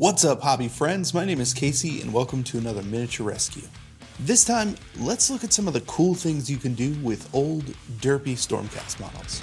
What's up, hobby friends? My name is Casey and welcome to another miniature rescue. This time, let's look at some of the cool things you can do with old, derpy Stormcast models.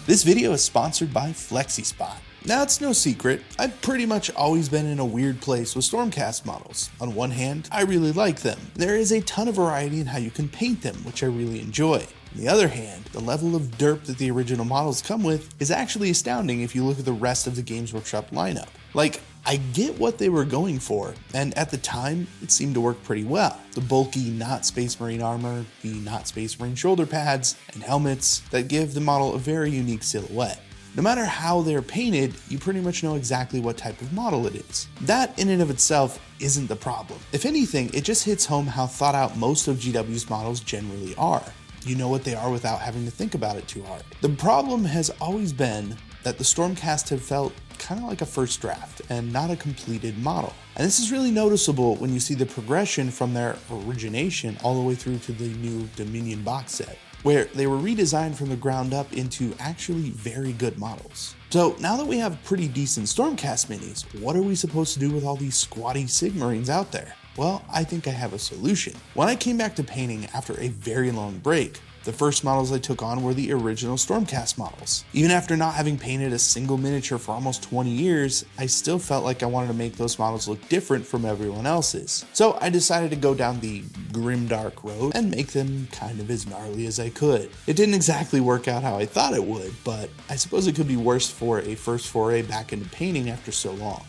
This video is sponsored by Flexispot. Now, it's no secret, I've pretty much always been in a weird place with Stormcast models. On one hand, I really like them. There is a ton of variety in how you can paint them, which I really enjoy. On the other hand, the level of derp that the original models come with is actually astounding if you look at the rest of the Games Workshop lineup. Like, I get what they were going for, and at the time, it seemed to work pretty well. The bulky, not Space Marine armor, the not Space Marine shoulder pads, and helmets that give the model a very unique silhouette. No matter how they're painted, you pretty much know exactly what type of model it is. That in and of itself isn't the problem. If anything, it just hits home how thought out most of GW's models generally are. You know what they are without having to think about it too hard. The problem has always been that the Stormcast have felt kind of like a first draft and not a completed model. And this is really noticeable when you see the progression from their origination all the way through to the new Dominion box set, where they were redesigned from the ground up into actually very good models. So now that we have pretty decent Stormcast minis, what are we supposed to do with all these squatty Sigmarines out there? Well, I think I have a solution. When I came back to painting after a very long break, the first models I took on were the original Stormcast models. Even after not having painted a single miniature for almost 20 years, I still felt like I wanted to make those models look different from everyone else's. So I decided to go down the Grimdark road and make them kind of as gnarly as I could. It didn't exactly work out how I thought it would, but I suppose it could be worse for a first foray back into painting after so long.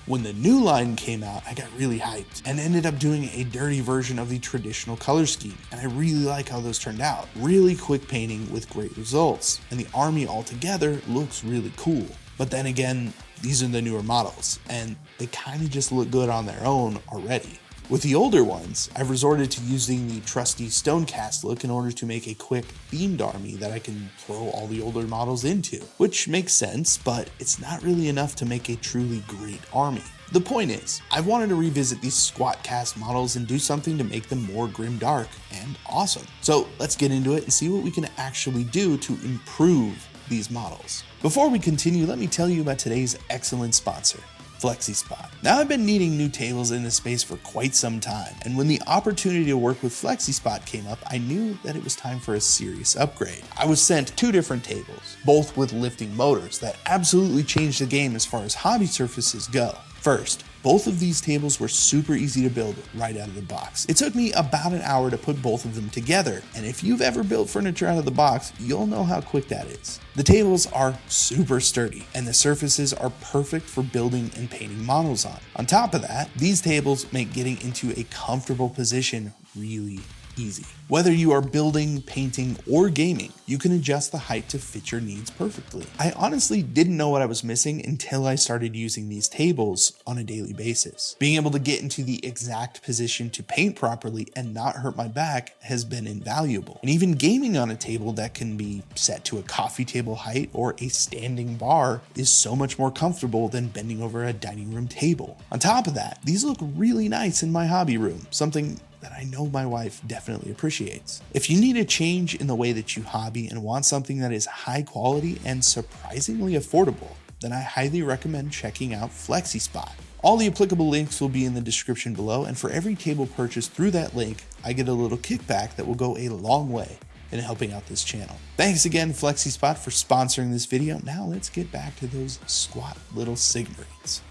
When the new line came out, I got really hyped and ended up doing a dirty version of the traditional color scheme, and I really like how those turned out. Really quick painting with great results, and the army altogether looks really cool. But then again, these are the newer models, and they kind of just look good on their own already. With the older ones, I've resorted to using the trusty Stonecast look in order to make a quick themed army that I can throw all the older models into, which makes sense, but it's not really enough to make a truly great army. The point is, I've wanted to revisit these Squatcast models and do something to make them more grimdark and awesome. So let's get into it and see what we can actually do to improve these models. Before we continue, let me tell you about today's excellent sponsor, Flexispot. Now, I've been needing new tables in this space for quite some time, and when the opportunity to work with Flexispot came up, I knew that it was time for a serious upgrade. I was sent two different tables, both with lifting motors that absolutely changed the game as far as hobby surfaces go. First, both of these tables were super easy to build right out of the box. It took me about an hour to put both of them together, and if you've ever built furniture out of the box, you'll know how quick that is. The tables are super sturdy, and the surfaces are perfect for building and painting models on. On top of that, these tables make getting into a comfortable position really easy. Whether you are building, painting, or gaming, you can adjust the height to fit your needs perfectly. I honestly didn't know what I was missing until I started using these tables on a daily basis. Being able to get into the exact position to paint properly and not hurt my back has been invaluable. And even gaming on a table that can be set to a coffee table height or a standing bar is so much more comfortable than bending over a dining room table. On top of that, these look really nice in my hobby room, something that I know my wife definitely appreciates. If you need a change in the way that you hobby and want something that is high quality and surprisingly affordable, then I highly recommend checking out Flexispot. All the applicable links will be in the description below, and for every table purchased through that link, I get a little kickback that will go a long way in helping out this channel. Thanks again, Flexispot, for sponsoring this video. Now let's get back to those squat little Sigmarines.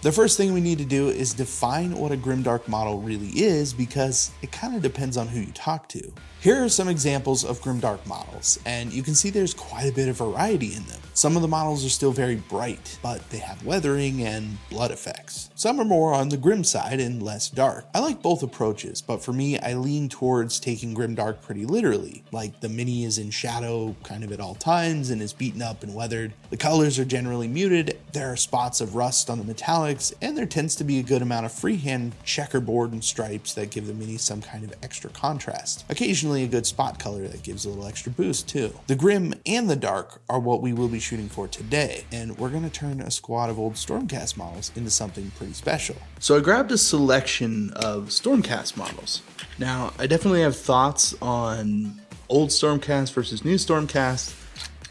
The first thing we need to do is define what a Grimdark model really is, because it kind of depends on who you talk to. Here are some examples of Grimdark models, and you can see there's quite a bit of variety in them. Some of the models are still very bright, but they have weathering and blood effects. Some are more on the grim side and less dark. I like both approaches, but for me, I lean towards taking Grimdark pretty literally. Like, the mini is in shadow kind of at all times and is beaten up and weathered. The colors are generally muted, there are spots of rust on the metallics, and there tends to be a good amount of freehand checkerboard and stripes that give the mini some kind of extra contrast. Occasionally a good spot color that gives a little extra boost too. The grim and the dark are what we will be shooting for today, and we're going to turn a squad of old Stormcast models into something pretty special. So I grabbed a selection of Stormcast models. Now, I definitely have thoughts on old Stormcast versus new Stormcast,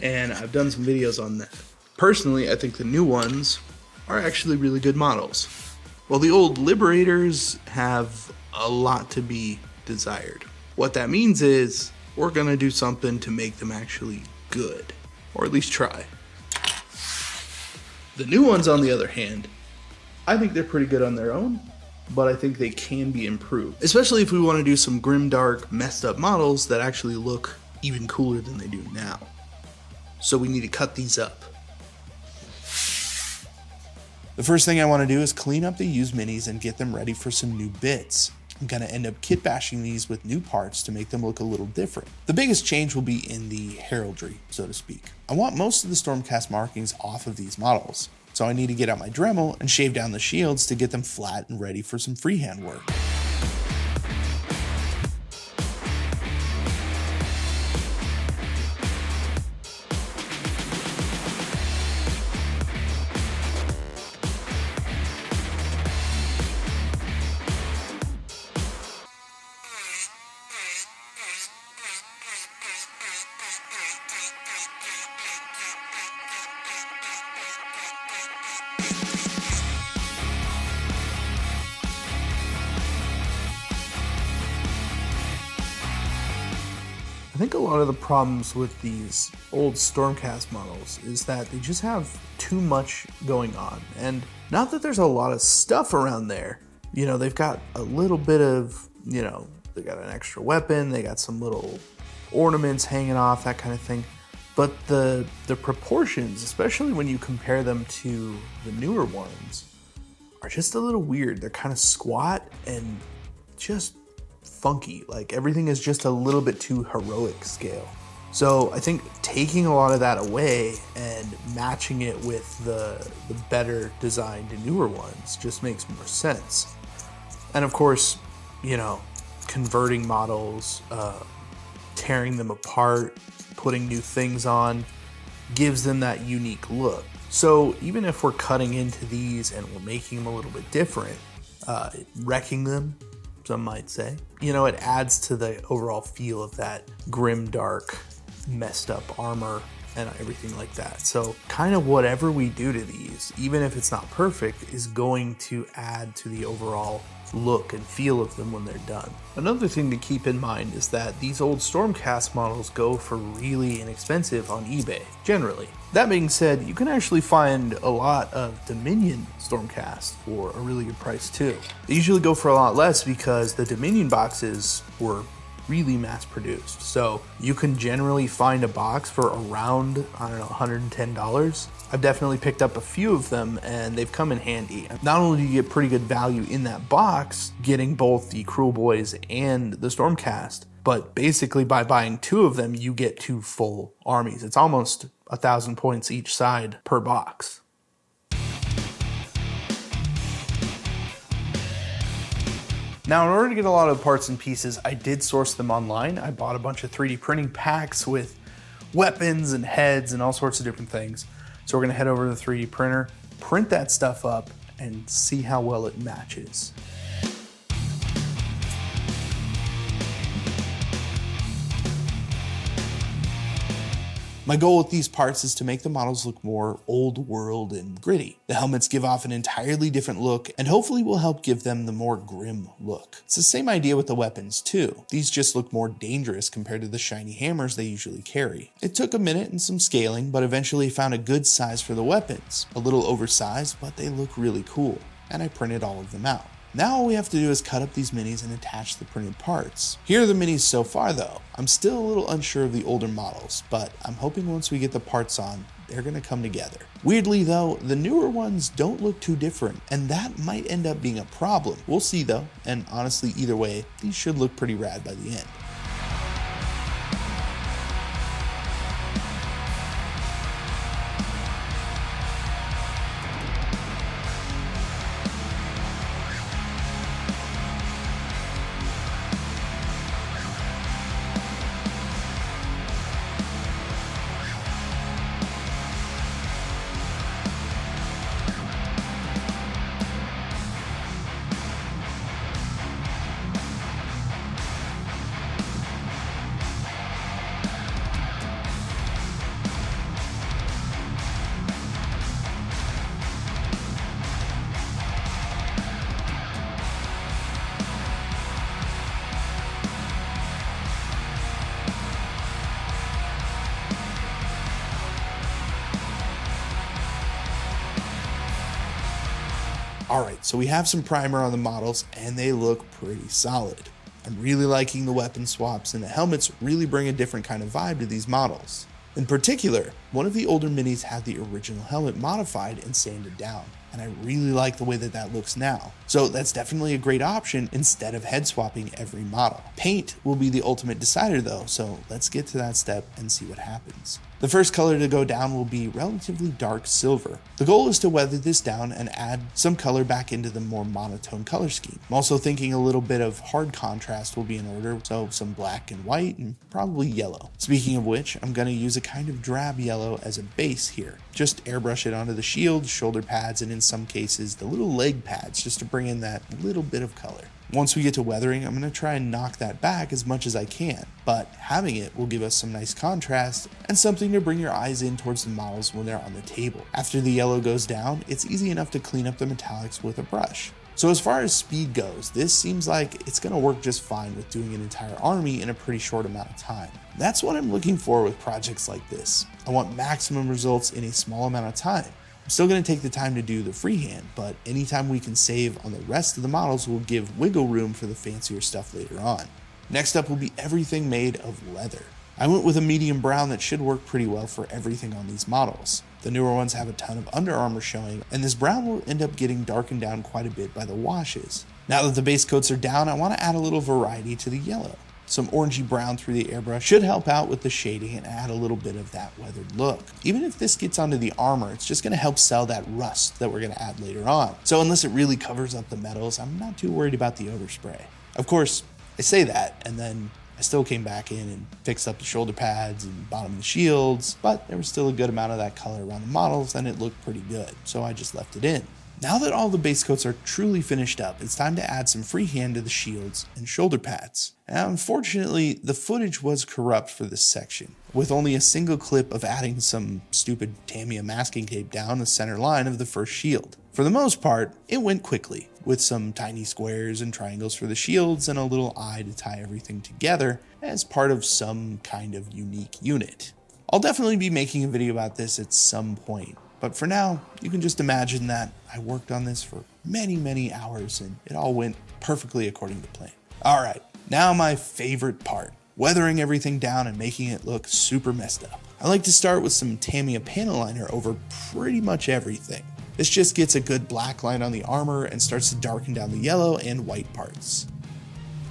and I've done some videos on that. Personally, I think the new ones are actually really good models, while the old Liberators have a lot to be desired. What that means is we're gonna do something to make them actually good, or at least try. The new ones, on the other hand, I think they're pretty good on their own, but I think they can be improved, especially if we want to do some Grimdark messed up models that actually look even cooler than they do now. So we need to cut these up. The first thing I want to do is clean up the used minis and get them ready for some new bits. I'm going to end up kit bashing these with new parts to make them look a little different. The biggest change will be in the heraldry, so to speak. I want most of the Stormcast markings off of these models, so I need to get out my Dremel and shave down the shields to get them flat and ready for some freehand work. I think a lot of the problems with these old Stormcast models is that they just have too much going on. And not that there's a lot of stuff around there. You know, they've got a little bit of, you know, they got an extra weapon, they got some little ornaments hanging off, that kind of thing. But the proportions, especially when you compare them to the newer ones, are just a little weird. They're kind of squat and just funky. Like, everything is just a little bit too heroic scale. So I think taking a lot of that away and matching it with the better designed newer ones just makes more sense. And of course, you know, converting models, tearing them apart, putting new things on, gives them that unique look. So even if we're cutting into these and we're making them a little bit different, wrecking them, some might say, you know, it adds to the overall feel of that grimdark, messed up armor and everything like that. So kind of whatever we do to these, even if it's not perfect, is going to add to the overall look and feel of them when they're done. Another thing to keep in mind is that these old Stormcast models go for really inexpensive on eBay, generally. That being said, you can actually find a lot of Dominion Stormcast for a really good price too. They usually go for a lot less because the Dominion boxes were really mass produced. So you can generally find a box for around, I don't know, $110. I've definitely picked up a few of them and they've come in handy. Not only do you get pretty good value in that box, getting both the Cruel Boys and the Stormcast, but basically by buying two of them, you get two full armies. It's almost 1,000 points each side per box. Now, in order to get a lot of the parts and pieces, I did source them online. I bought a bunch of 3D printing packs with weapons and heads and all sorts of different things. So we're gonna head over to the 3D printer, print that stuff up, and see how well it matches. My goal with these parts is to make the models look more old world and gritty. The helmets give off an entirely different look and hopefully will help give them the more grim look. It's the same idea with the weapons too. These just look more dangerous compared to the shiny hammers they usually carry. It took a minute and some scaling, but eventually found a good size for the weapons. A little oversized, but they look really cool. And I printed all of them out. Now all we have to do is cut up these minis and attach the printed parts. Here are the minis so far though. I'm still a little unsure of the older models, but I'm hoping once we get the parts on, they're gonna come together. Weirdly though, the newer ones don't look too different, and that might end up being a problem. We'll see though, and honestly either way, these should look pretty rad by the end. Alright, so we have some primer on the models and they look pretty solid. I'm really liking the weapon swaps, and the helmets really bring a different kind of vibe to these models. In particular, one of the older minis had the original helmet modified and sanded down, and I really like the way that that looks now. So that's definitely a great option instead of head swapping every model. Paint will be the ultimate decider though, so let's get to that step and see what happens. The first color to go down will be relatively dark silver. The goal is to weather this down and add some color back into the more monotone color scheme. I'm also thinking a little bit of hard contrast will be in order, so some black and white and probably yellow. Speaking of which, I'm going to use a kind of drab yellow as a base here. Just airbrush it onto the shield, shoulder pads, and in some cases the little leg pads, just to bring in that little bit of color. Once we get to weathering, I'm going to try and knock that back as much as I can, but having it will give us some nice contrast and something to bring your eyes in towards the models when they're on the table. After the yellow goes down, it's easy enough to clean up the metallics with a brush. So as far as speed goes, this seems like it's going to work just fine with doing an entire army in a pretty short amount of time. That's what I'm looking for with projects like this. I want maximum results in a small amount of time. I'm still going to take the time to do the freehand, but anytime we can save on the rest of the models will give wiggle room for the fancier stuff later on. Next up will be everything made of leather. I went with a medium brown that should work pretty well for everything on these models. The newer ones have a ton of Under Armour showing, and this brown will end up getting darkened down quite a bit by the washes. Now that the base coats are down, I want to add a little variety to the yellow. Some orangey brown through the airbrush should help out with the shading and add a little bit of that weathered look. Even if this gets onto the armor, it's just going to help sell that rust that we're going to add later on. So unless it really covers up the metals, I'm not too worried about the overspray. Of course, I say that, and then I still came back in and fixed up the shoulder pads and bottom of the shields, but there was still a good amount of that color around the models and it looked pretty good, so I just left it in. Now that all the base coats are truly finished up, it's time to add some freehand to the shields and shoulder pads. Now, unfortunately, the footage was corrupt for this section, with only a single clip of adding some stupid Tamiya masking tape down the center line of the first shield. For the most part, it went quickly, with some tiny squares and triangles for the shields and a little eye to tie everything together as part of some kind of unique unit. I'll definitely be making a video about this at some point. But for now, you can just imagine that I worked on this for many hours and it all went perfectly according to plan. Alright, now my favorite part, weathering everything down and making it look super messed up. I like to start with some Tamiya panel liner over pretty much everything. This just gets a good black line on the armor and starts to darken down the yellow and white parts.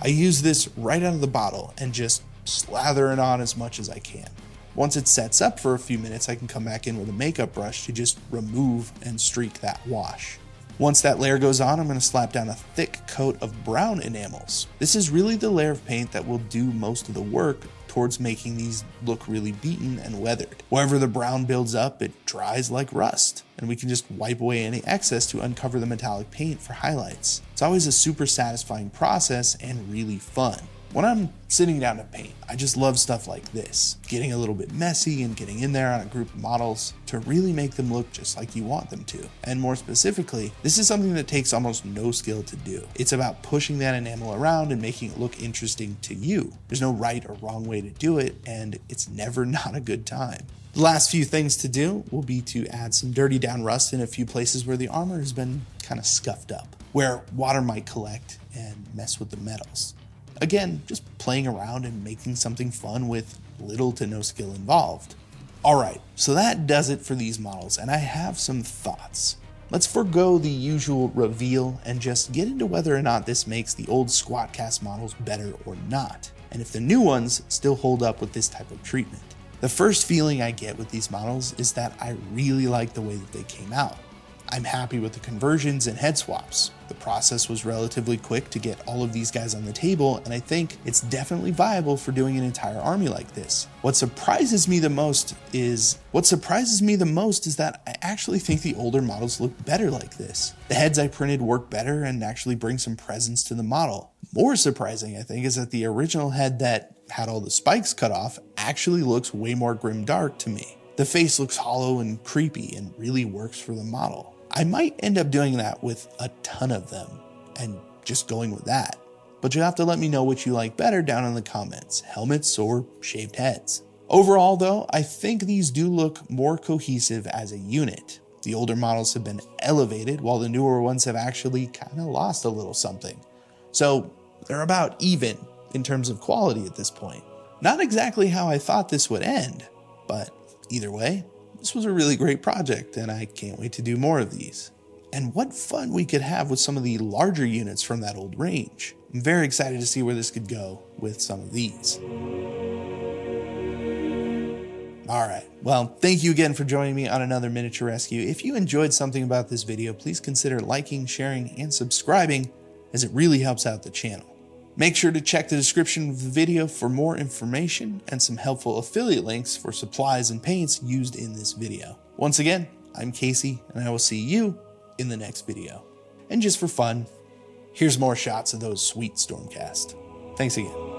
I use this right out of the bottle and just slather it on as much as I can. Once it sets up for a few minutes, I can come back in with a makeup brush to just remove and streak that wash. Once that layer goes on, I'm going to slap down a thick coat of brown enamels. This is really the layer of paint that will do most of the work towards making these look really beaten and weathered. Wherever the brown builds up, it dries like rust, and we can just wipe away any excess to uncover the metallic paint for highlights. It's always a super satisfying process and really fun. When I'm sitting down to paint, I just love stuff like this, getting a little bit messy and getting in there on a group of models to really make them look just like you want them to. And more specifically, this is something that takes almost no skill to do. It's about pushing that enamel around and making it look interesting to you. There's no right or wrong way to do it, and it's never not a good time. The last few things to do will be to add some dirty down rust in a few places where the armor has been kind of scuffed up, where water might collect and mess with the metals. Again, just playing around and making something fun with little to no skill involved. Alright, so that does it for these models, and I have some thoughts. Let's forego the usual reveal and just get into whether or not this makes the old Squatcast models better or not, and if the new ones still hold up with this type of treatment. The first feeling I get with these models is that I really like the way that they came out. I'm happy with the conversions and head swaps. The process was relatively quick to get all of these guys on the table, and I think it's definitely viable for doing an entire army like this. What surprises me the most is that I actually think the older models look better like this. The heads I printed work better and actually bring some presence to the model. More surprising, I think, is that the original head that had all the spikes cut off actually looks way more grimdark to me. The face looks hollow and creepy and really works for the model. I might end up doing that with a ton of them and just going with that. But you'll have to let me know what you like better down in the comments, helmets or shaved heads. Overall though, I think these do look more cohesive as a unit. The older models have been elevated while the newer ones have actually kind of lost a little something. So they're about even in terms of quality at this point. Not exactly how I thought this would end, but either way, this was a really great project and I can't wait to do more of these. And what fun we could have with some of the larger units from that old range. I'm very excited to see where this could go with some of these. Alright, well, thank you again for joining me on another miniature rescue. If you enjoyed something about this video, please consider liking, sharing, and subscribing, as it really helps out the channel. Make sure to check the description of the video for more information and some helpful affiliate links for supplies and paints used in this video. Once again, I'm Casey, and I will see you in the next video. And just for fun, here's more shots of those sweet Stormcast. Thanks again.